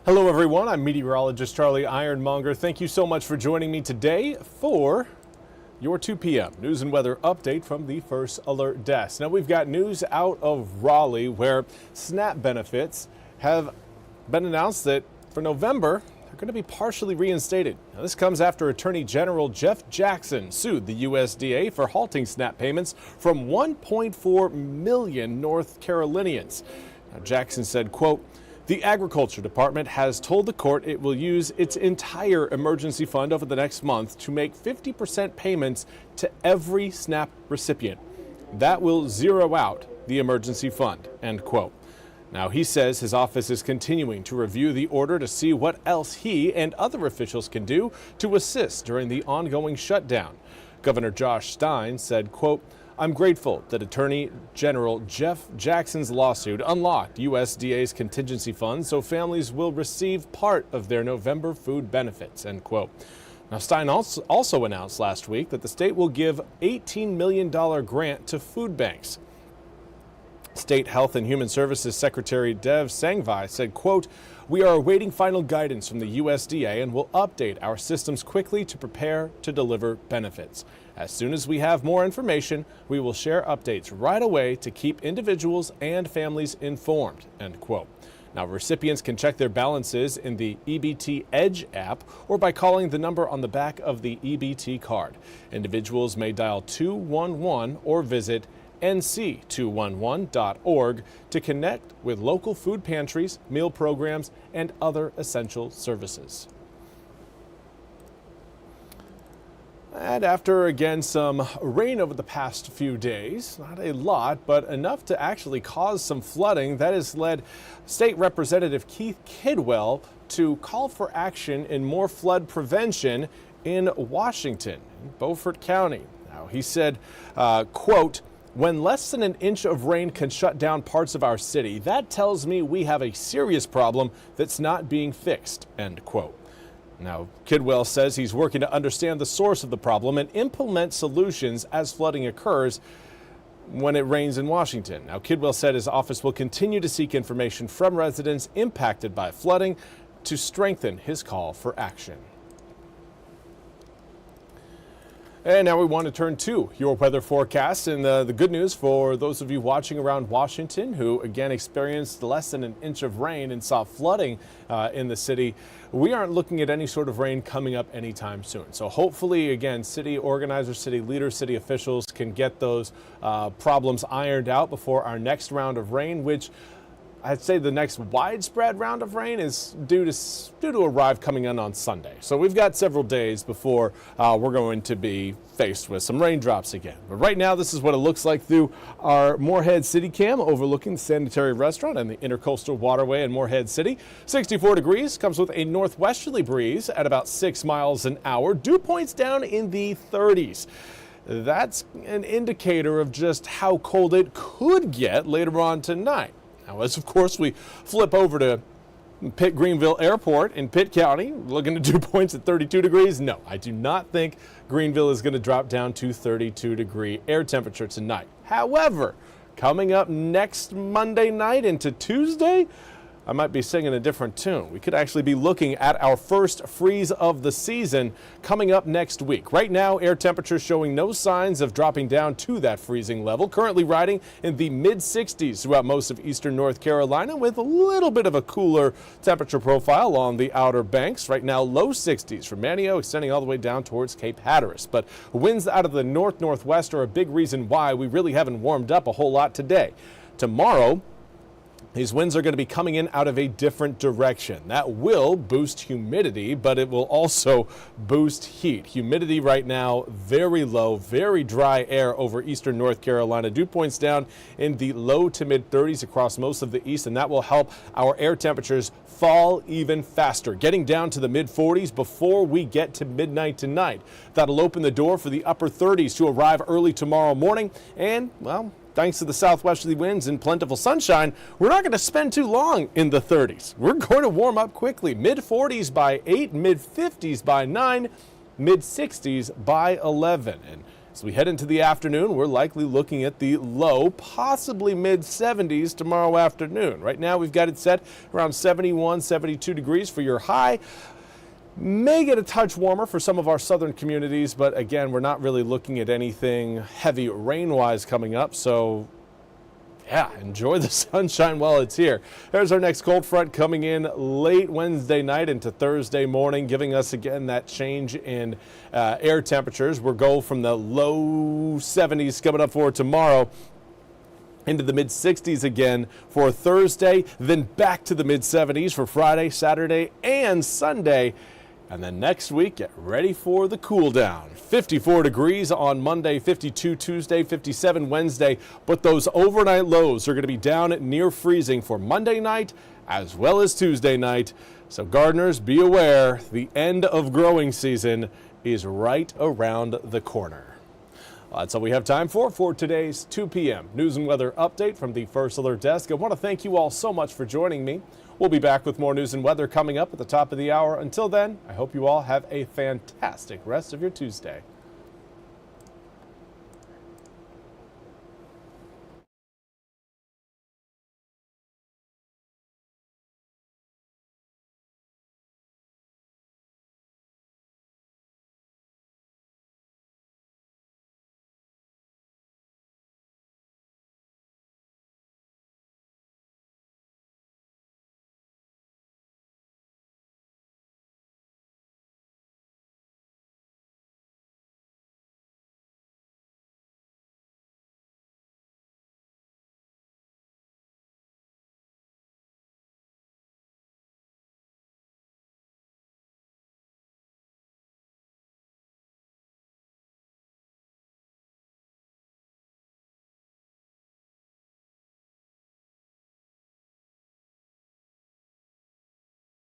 Hello everyone, I'm Meteorologist Charlie Ironmonger. Thank you so much for joining me today for your 2 p.m. news and weather update from the First Alert Desk. Now we've got news out of Raleigh where SNAP benefits have been announced that for November they're going to be partially reinstated. Now, this comes after Attorney General Jeff Jackson sued the USDA for halting SNAP payments from 1.4 million North Carolinians. Now, Jackson said, quote, "The Agriculture Department has told the court it will use its entire emergency fund over the next month to make 50% payments to every SNAP recipient. That will zero out the emergency fund," end quote. Now, he says his office is continuing to review the order to see what else he and other officials can do to assist during the ongoing shutdown. Governor Josh Stein said, quote, "I'm grateful that Attorney General Jeff Jackson's lawsuit unlocked USDA's contingency fund so families will receive part of their November food benefits," end quote. Now, Stein also announced last week that the state will give $18 million grant to food banks. State Health and Human Services Secretary Dev Sangvi said, quote, "We are awaiting final guidance from the USDA and will update our systems quickly to prepare to deliver benefits. As soon as we have more information, we will share updates right away to keep individuals and families informed," end quote. Now, recipients can check their balances in the EBT Edge app or by calling the number on the back of the EBT card. Individuals may dial 211 or visit nc211.org to connect with local food pantries, meal programs, and other essential services. And after, again, some rain over the past few days, not a lot, but enough to actually cause some flooding, that has led State Representative Keith Kidwell to call for action in more flood prevention in Washington, in Beaufort County. Now, he said, quote, "When less than an inch of rain can shut down parts of our city, that tells me we have a serious problem that's not being fixed," end quote. Now, Kidwell says he's working to understand the source of the problem and implement solutions as flooding occurs when it rains in Washington. Now, Kidwell said his office will continue to seek information from residents impacted by flooding to strengthen his call for action. And now we want to turn to your weather forecast, and the good news for those of you watching around Washington who again experienced less than an inch of rain and saw flooding in the city. We aren't looking at any sort of rain coming up anytime soon. So hopefully, again, city organizers, city leaders, city officials can get those problems ironed out before our next round of rain, which I'd say the next widespread round of rain is due to arrive coming in on Sunday. So we've got several days before we're going to be faced with some raindrops again. But right now, this is what it looks like through our Moorhead City Cam overlooking the Sanitary Restaurant and the Intercoastal Waterway in Moorhead City. 64 degrees, comes with a northwesterly breeze at about 6 miles an hour. Dew points down in the 30s. That's an indicator of just how cold it could get later on tonight. Now, as of course we flip over to Pitt Greenville Airport in Pitt County, looking at dew points at 32 degrees. No, I do not think Greenville is going to drop down to 32-degree air temperature tonight. However, coming up next Monday night into Tuesday, I might be singing a different tune. We could actually be looking at our first freeze of the season coming up next week. Right now, air temperatures showing no signs of dropping down to that freezing level. Currently riding in the mid-60s throughout most of eastern North Carolina with a little bit of a cooler temperature profile on the Outer Banks. Right now, low 60s from Manteo extending all the way down towards Cape Hatteras. But winds out of the north-northwest are a big reason why we really haven't warmed up a whole lot today. Tomorrow, these winds are going to be coming in out of a different direction. That will boost humidity, but it will also boost heat. Humidity right now, very low, very dry air over eastern North Carolina. Dew points down in the low to mid 30s across most of the east, and that will help our air temperatures fall even faster, getting down to the mid 40s before we get to midnight tonight. That'll open the door for the upper 30s to arrive early tomorrow morning, and, well, thanks to the southwesterly winds and plentiful sunshine, we're not going to spend too long in the 30s. We're going to warm up quickly. Mid-40s by 8, mid-50s by 9, mid-60s by 11. And As we head into the afternoon, we're likely looking at the low, possibly mid-70s tomorrow afternoon. Right now, we've got it set around 71, 72 degrees for your high. May get a touch warmer for some of our southern communities, but again, we're not really looking at anything heavy rain-wise coming up, so yeah, enjoy the sunshine while it's here. There's our next cold front coming in late Wednesday night into Thursday morning, giving us again that change in air temperatures. We'll go from the low 70s coming up for tomorrow into the mid-60s again for Thursday, then back to the mid-70s for Friday, Saturday, and Sunday. And then next week, get ready for the cool down. 54 degrees on Monday, 52 Tuesday, 57 Wednesday. But those overnight lows are going to be down at near freezing for Monday night as well as Tuesday night. So gardeners, be aware, the end of growing season is right around the corner. Well, that's all we have time for today's 2 p.m. News and Weather Update from the First Alert Desk. I want to thank you all so much for joining me. We'll be back with more news and weather coming up at the top of the hour. Until then, I hope you all have a fantastic rest of your Tuesday.